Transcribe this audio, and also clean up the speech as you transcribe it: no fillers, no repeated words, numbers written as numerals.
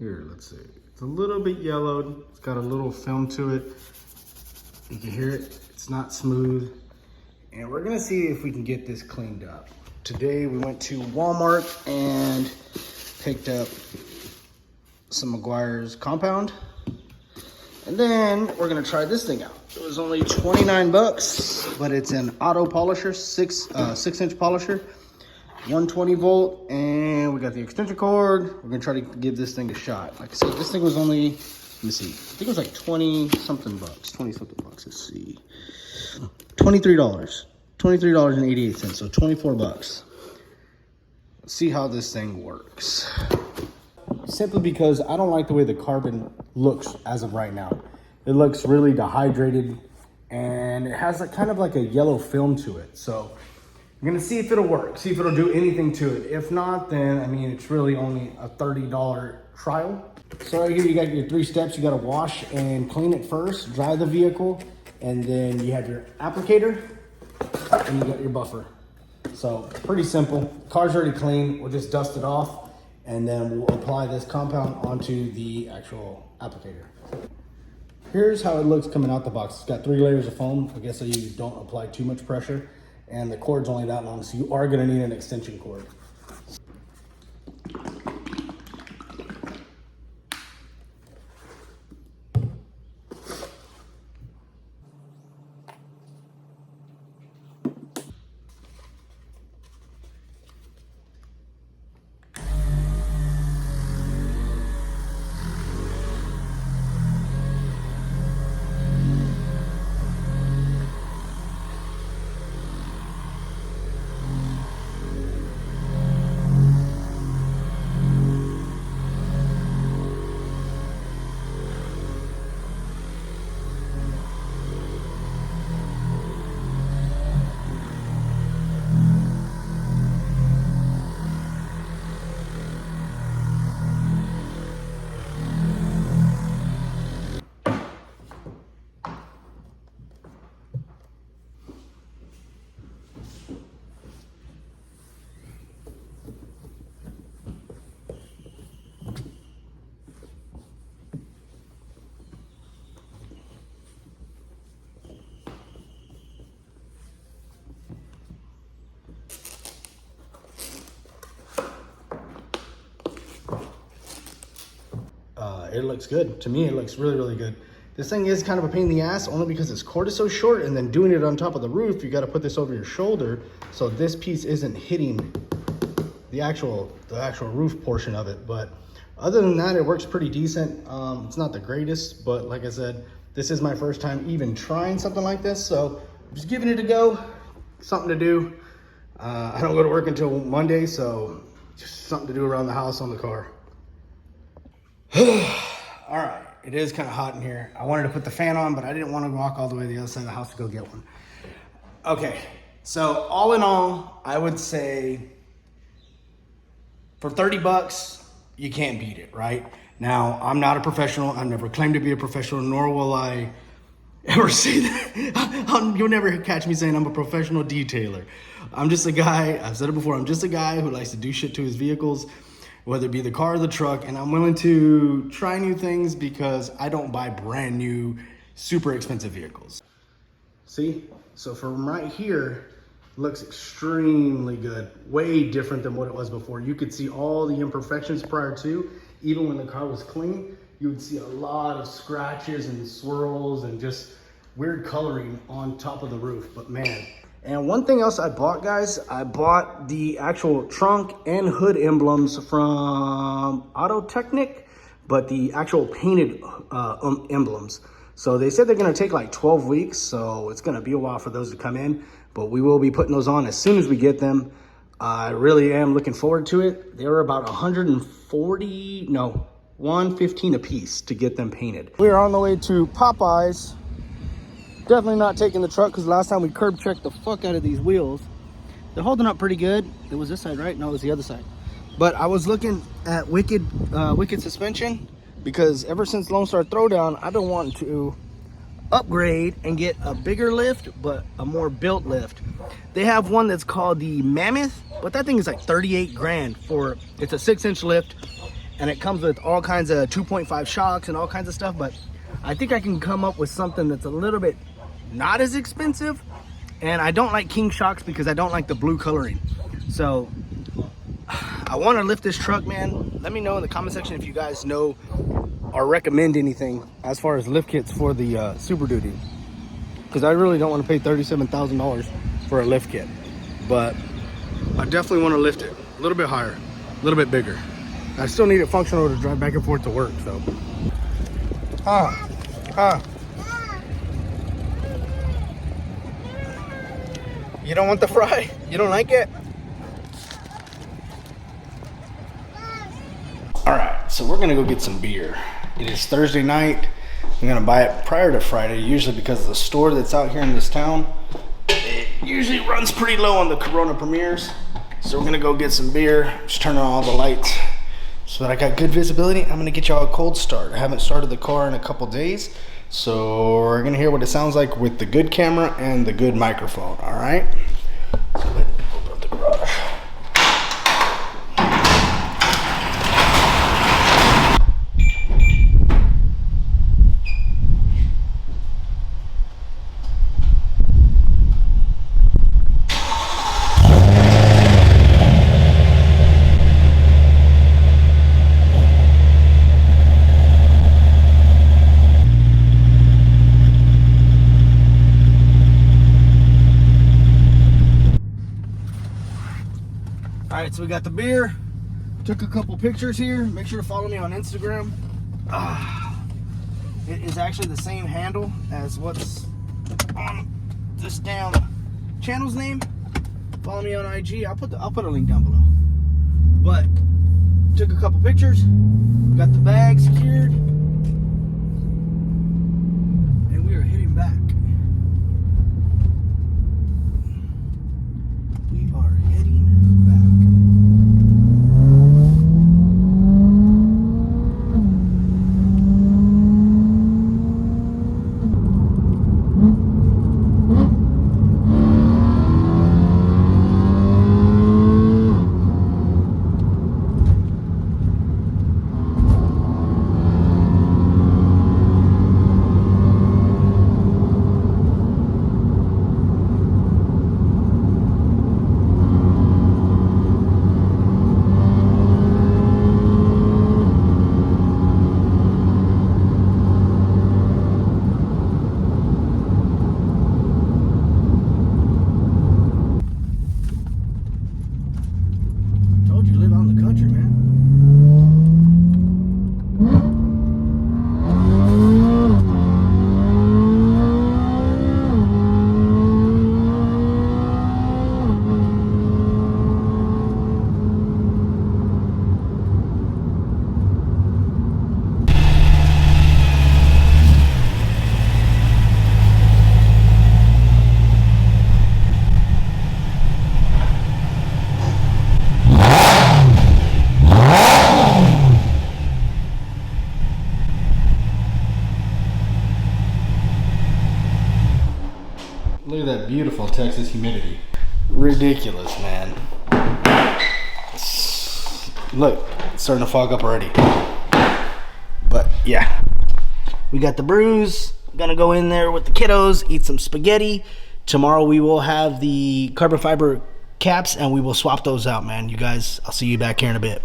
Here, let's see. It's a little bit yellowed. It's got a little film to it. You can hear it. It's not smooth. And we're gonna see if we can get this cleaned up. Today we went to Walmart and picked up some Meguiar's compound. And then we're gonna try this thing out. It was only 29 bucks, but it's an auto polisher, 6-inch polisher, 120 volt, and we got the extension cord. We're gonna try to give this thing a shot. Like I said, this thing was only, let me see, I think it was like 20 something bucks. Let's see, $23.88, so 24 bucks. Let's see how this thing works. Simply because I don't like the way the carbon looks as of right now. It looks really dehydrated and it has kind of like a yellow film to it. So I'm gonna see if it'll work, see if it'll do anything to it. If not, then I mean, it's really only a $30 trial. So right here you got your 3 steps. You gotta wash and clean it first, dry the vehicle, and then you have your applicator and you got your buffer. So pretty simple. Car's already clean. We'll just dust it off and then we'll apply this compound onto the actual applicator. Here's how it looks coming out the box. It's got 3 layers of foam. I guess so you don't apply too much pressure. And the cord's only that long, so you are gonna need an extension cord. It looks good. To me, it looks really, really good. This thing is kind of a pain in the ass only because its cord is so short, and then doing it on top of the roof, you got to put this over your shoulder so this piece isn't hitting the actual roof portion of it. But other than that, it works pretty decent. It's not the greatest, but like I said, this is my first time even trying something like this, so I'm just giving it a go. Something to do. I don't go to work until Monday, so just something to do around the house on the car. All right, it is kind of hot in here. I wanted to put the fan on, but I didn't want to walk all the way to the other side of the house to go get one. Okay, so all in all, I would say for 30 bucks, you can't beat it, right? Now, I'm not a professional. I've never claimed to be a professional, nor will I ever say that. You'll never catch me saying I'm a professional detailer. I'm just a guy, I've said it before, I'm just a guy who likes to do shit to his vehicles, whether it be the car or the truck, and I'm willing to try new things because I don't buy brand new, super expensive vehicles. See, so from right here, it looks extremely good, way different than what it was before. You could see all the imperfections prior to, even when the car was clean, you would see a lot of scratches and swirls and just weird coloring on top of the roof, but man. And one thing else I bought, guys, I bought the actual trunk and hood emblems from Auto Technic, but the actual painted emblems. So they said they're gonna take like 12 weeks, so it's gonna be a while for those to come in, but we will be putting those on as soon as we get them. I really am looking forward to it. They were about 115 a piece to get them painted. We're on the way to Popeyes. Definitely not taking the truck because last time we curb checked the fuck out of these wheels. They're holding up pretty good. It was this side, right? No, it was the other side. But I was looking at Wicked suspension because ever since Lone Star Throwdown, I've been wanting to upgrade and get a bigger lift, but a more built lift. They have one that's called the Mammoth, but that thing is like 38 grand for, it's a 6-inch lift. and it comes with all kinds of 2.5 shocks and all kinds of stuff. But I think I can come up with something that's a little bit not as expensive. And I don't like King shocks because I don't like the blue coloring. So I want to lift this truck, man. Let me know in the comment section if you guys know or recommend anything as far as lift kits for the Super Duty, because I really don't want to pay $37,000 for a lift kit. But I definitely want to lift it a little bit higher, a little bit bigger. I still need it functional to drive back and forth to work. So you don't want the fry? You don't like it? All right, so we're gonna go get some beer. It is Thursday night. I'm gonna buy it prior to Friday, usually because the store that's out here in this town, it usually runs pretty low on the Corona premieres. So we're gonna go get some beer, just turn on all the lights so that I got good visibility. I'm gonna get y'all a cold start. I haven't started the car in a couple days, so we're gonna hear what it sounds like with the good camera and the good microphone, all right? So let's open up the garage. All right, so we got the beer. Took a couple pictures here. Make sure to follow me on Instagram. It is actually the same handle as what's on this damn channel's name. Follow me on IG. I'll put a link down below. But took a couple pictures. Got the bag secured, and we are heading back. We are heading back. Told you, live out in the country, man. Look at that beautiful Texas humidity. Ridiculous, man. Look, it's starting to fog up already. But yeah, we got the brews. Gonna go in there with the kiddos, eat some spaghetti. Tomorrow we will have the carbon fiber caps and we will swap those out, man. You guys, I'll see you back here in a bit.